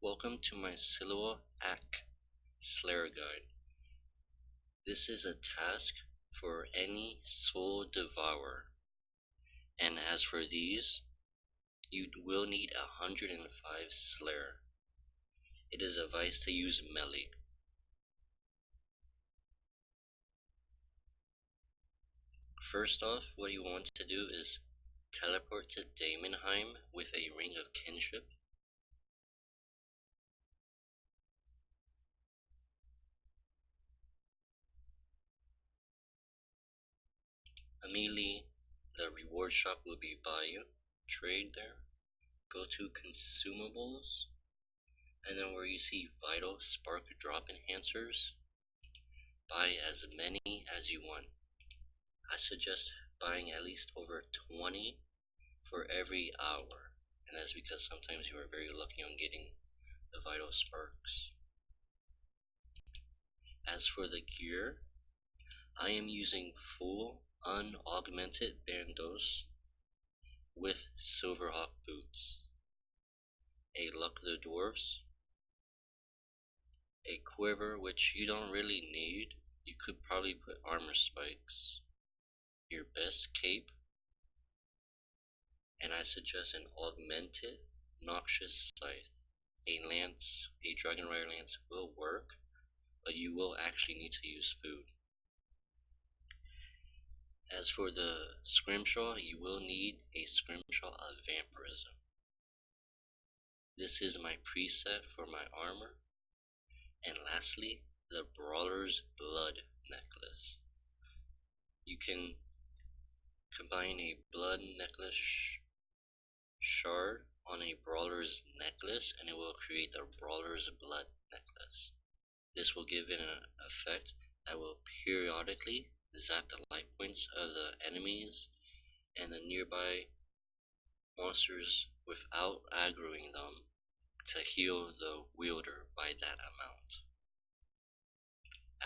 Welcome to my Salawa Akh Slayer Guide. This is a task for any soul devourer, and as for these, you will need 105 Slayer. It is advised to use melee. First off, what you want to do is teleport to Damonheim with a ring of kinship. Immediately, the reward shop will be by you. Trade there. Go to consumables, and then where you see vital spark drop enhancers, buy as many as you want. I suggest buying at least over 20 for every hour, and that's because sometimes you are very lucky on getting the vital sparks. As for the gear, I am using full unaugmented Bandos with Silver Hawk boots, a Luck of the Dwarves, a quiver which you don't really need, you could probably put armor spikes, your best cape, and I suggest an augmented noxious scythe. A lance, a dragon rider lance will work, but you will actually need to use food. As for the scrimshaw, you will need a scrimshaw of vampirism. This is my preset for my armor. And lastly, the Brawler's Blood necklace. You can combine a blood necklace shard on a Brawler's necklace and it will create the Brawler's Blood necklace. This will give it an effect that will periodically zap the life points of the enemies and the nearby monsters without aggroing them to heal the wielder by that amount.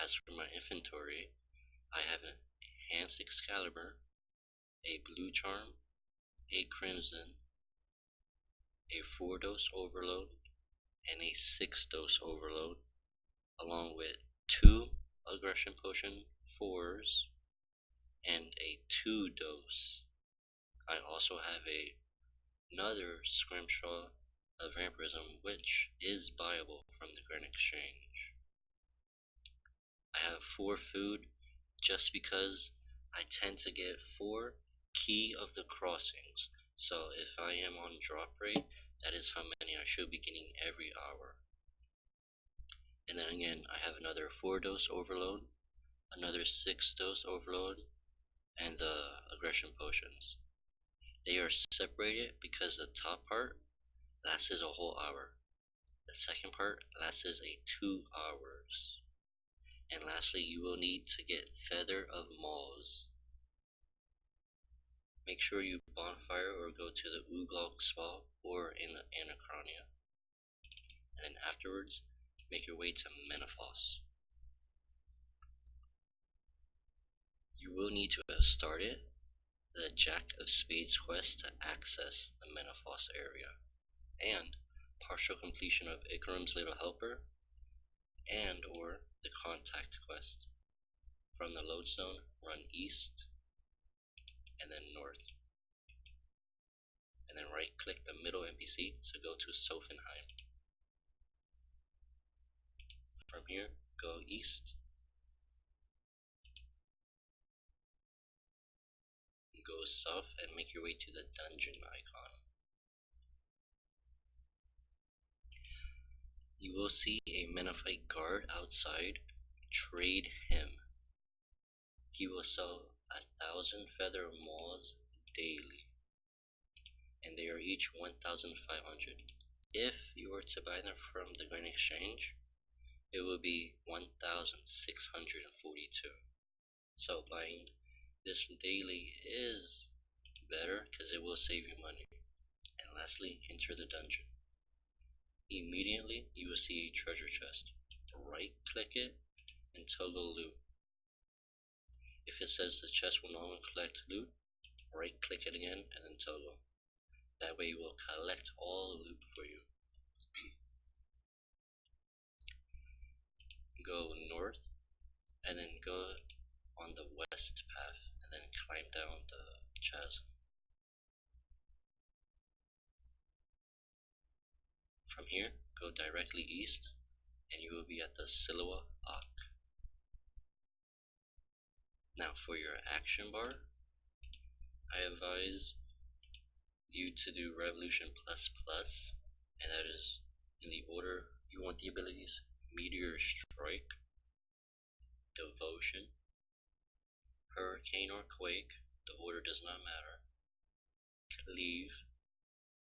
As for my inventory, I have an enhanced Excalibur, a blue charm, a crimson, a 4-dose overload, and a 6-dose overload, along with 2 aggression potion 4s and a 2-dose. I also have another scrimshaw of vampirism which is buyable from the Grand Exchange. I have 4 food just because I tend to get 4 key of the crossings, so if I am on drop rate, that is how many I should be getting every hour. And then again, I have another 4-dose overload, another 6-dose overload, and the aggression potions. They are separated because the top part lasts a whole hour, the second part lasts 2 hours, and lastly you will need to get Feather of Mauls. Make sure you bonfire or go to the Uglog Spa or in the Anachronia, and then afterwards make your way to Menaphos. You will need to have started the Jack of Spades quest to access the Menaphos area, and partial completion of Icthlarin's Little Helper, and or the Contact quest. From the lodestone, run east, and then north, and then right click the middle NPC to go to Sophanem. From here, go east, go south, and make your way to the dungeon icon. You will see a Menaphite guard outside. Trade him. He will sell 1,000 Feather of Mauls daily, and they are each 1,500. If you were to buy them from the Grand Exchange, it will be 1,642. So buying this daily is better because it will save you money. And lastly, enter the dungeon. Immediately you will see a treasure chest. Right click it and toggle loot. If it says the chest will no longer collect loot, right click it again and then toggle. That way it will collect all the loot for you. climb down the chasm. From here, go directly east, and you will be at the Salawa Akh. Now for your action bar, I advise you to do Revolution plus plus, and that is in the order you want the abilities: Meteor Strike, Devotion, Hurricane or Quake, the order does not matter, Cleave,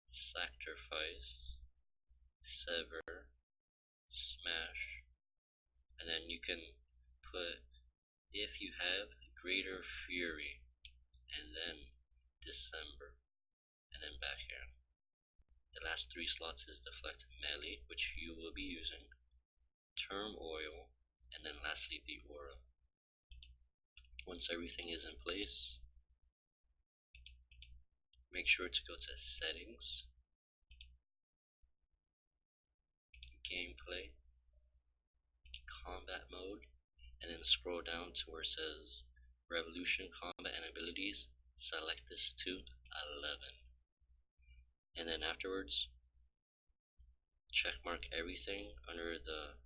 Sacrifice, Sever, Smash, and then you can put, if you have, Greater Fury, and then December, and then backhand. The last 3 slots is Deflect Melee, which you will be using, Turmoil, and then lastly the Aura. Once everything is in place, make sure to go to Settings, Gameplay, Combat Mode, and then scroll down to where it says Revolution, Combat, and Abilities. Select this to 11. And then afterwards, checkmark everything under the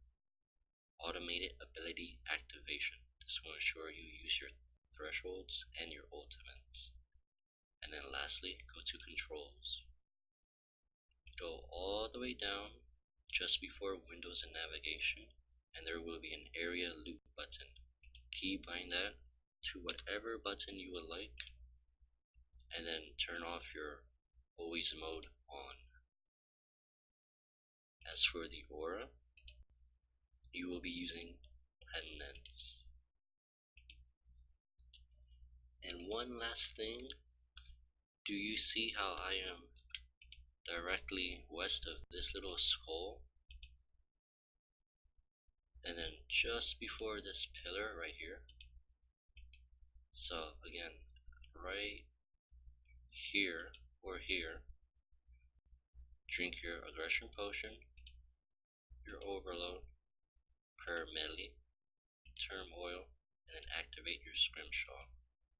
Automated Ability Activation. This will ensure you use your thresholds and your ultimates. And then lastly, go to Controls. Go all the way down just before Windows and Navigation, and there will be an Area Loop button. Keybind that to whatever button you would like, and then turn off your Always Mode on. As for the Aura, you will be using Penance. And one last thing, do you see how I am directly west of this little skull? And then just before this pillar right here. So again, right here or here, drink your aggression potion, your overload, per melee, turmoil, and then activate your scrimshaw.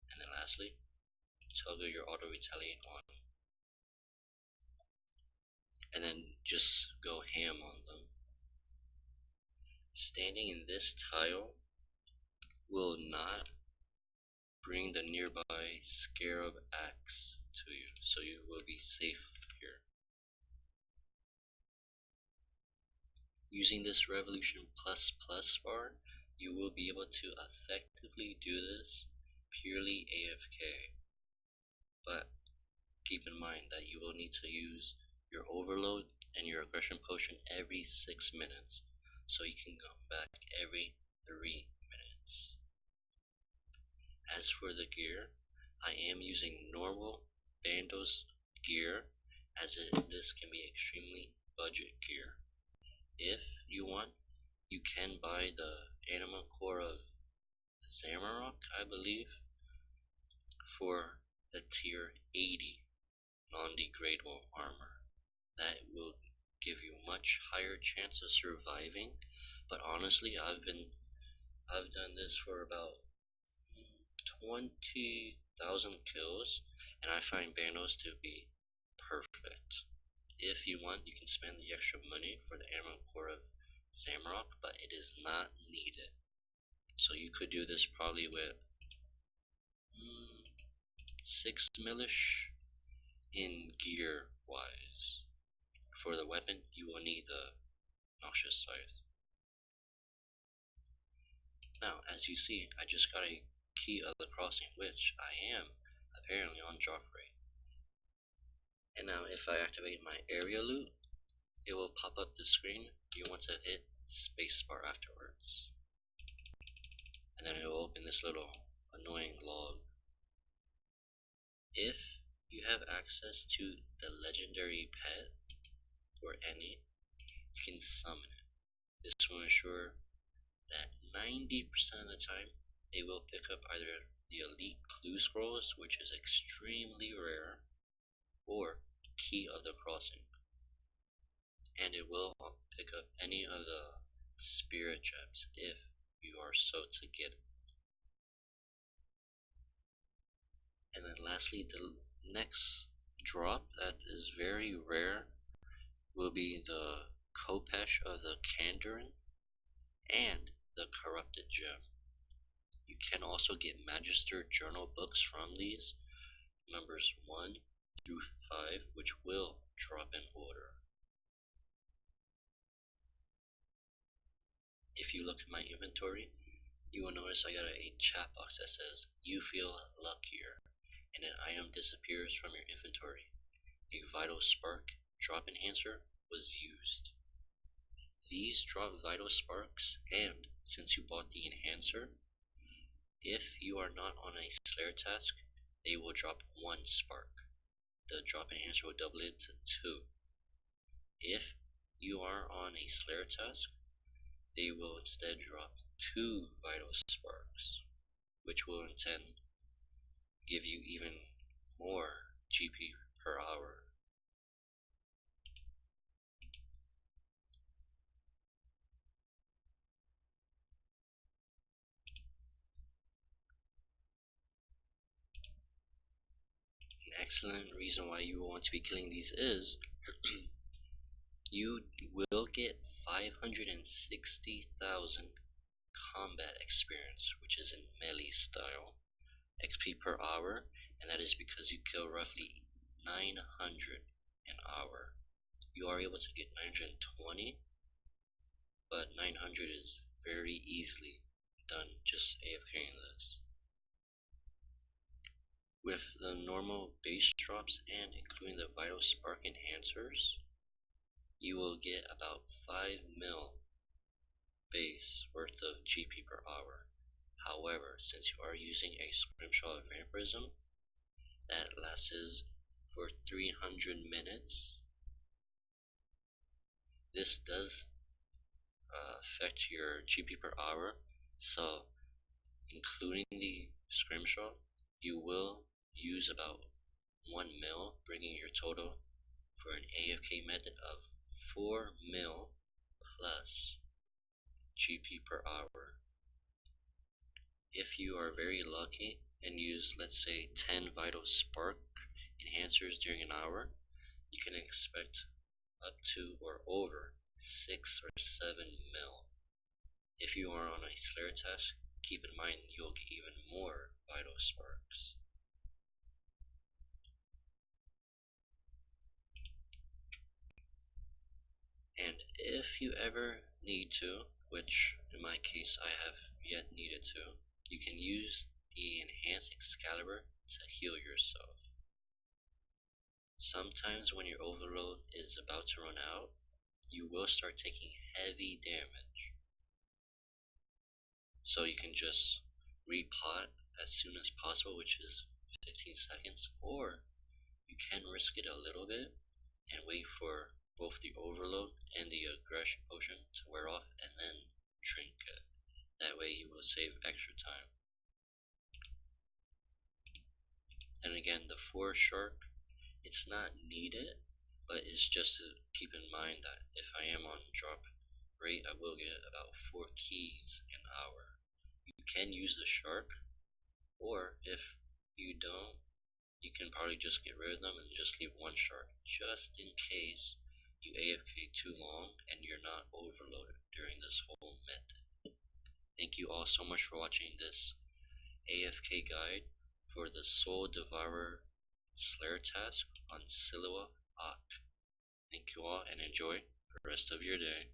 And then lastly, toggle your auto retaliate on. And then just go ham on them. Standing in this tile will not bring the nearby Scarab Axe to you, so you will be safe here. Using this Revolution plus plus bar, you will be able to effectively do this purely AFK. But keep in mind that you will need to use your overload and your aggression potion every 6 minutes, so you can come back every 3 minutes. As for the gear, I am using normal Bandos gear, as this can be extremely budget gear. If you want, you can buy the Animal Core of Zamarok, I believe, for the tier 80 non-degradable armor. That will give you much higher chance of surviving, but honestly, I've done this for about 20,000 kills, and I find Bandos to be perfect. If you want, you can spend the extra money for the Animal Core of Zamarok, but it is not needed. So you could do this probably with 6 millish in gear wise. For the weapon, you will need the Noxious Scythe. Now, as you see, I just got a key of the crossing, which I am apparently on drop rate. And now if I activate my area loot, it will pop up the screen. You want to hit spacebar afterwards, and then it will open this little annoying log. If you have access to the legendary pet or any, you can summon it. This will ensure that 90% of the time they will pick up either the elite clue scrolls, which is extremely rare, or key of the crossing, and it will pick up any of the spirit gems if you are so to get it. And then lastly, the next drop that is very rare will be the Kopesh of the Kandarin and the Corrupted Gem. You can also get Magister Journal books from these, numbers 1 through 5, which will drop in order. If you look at my inventory, you will notice I got a chat box that says, "You feel luckier," and an item disappears from your inventory. A Vital Spark drop enhancer was used. These drop Vital Sparks, and since you bought the enhancer, if you are not on a Slayer task, they will drop 1 spark. The drop enhancer will double it to 2. If you are on a Slayer task, they will instead drop 2 Vital Sparks, which will in turn give you even more GP per hour. An excellent reason why you want to be killing these is you will get 560,000 combat experience, which is in melee style, XP per hour, and that is because you kill roughly 900 an hour. You are able to get 920, but 900 is very easily done just AFKing this. With the normal base drops and including the Vital Spark enhancers, you will get about 5 mil base worth of GP per hour. However, since you are using a scrimshaw of vampirism that lasts for 300 minutes, this does affect your GP per hour. So, including the scrimshaw, you will use about 1 mil, bringing your total for an AFK method of 4 mil plus GP per hour. If you are very lucky and use, let's say, 10 Vital Spark enhancers during an hour, you can expect up to or over 6 or 7 mil. If you are on a Slayer task, keep in mind you'll get even more Vital Sparks. And if you ever need to, which in my case I have yet needed to, you can use the Enhanced Excalibur to heal yourself. Sometimes when your overload is about to run out, you will start taking heavy damage. So you can just repot as soon as possible, which is 15 seconds, or you can risk it a little bit and wait for both the overload and the aggression potion to wear off and then drink it. That way you will save extra time. And again, the 4 shark, it's not needed, but it's just to keep in mind that if I am on drop rate, I will get about 4 keys an hour. You can use the shark, or if you don't, you can probably just get rid of them and just leave 1 shark, just in case you AFK too long and you're not overloaded during this whole method. Thank you all so much for watching this AFK guide for the Soul Devourer Slayer task on Salawa Akh. Thank you all and enjoy the rest of your day.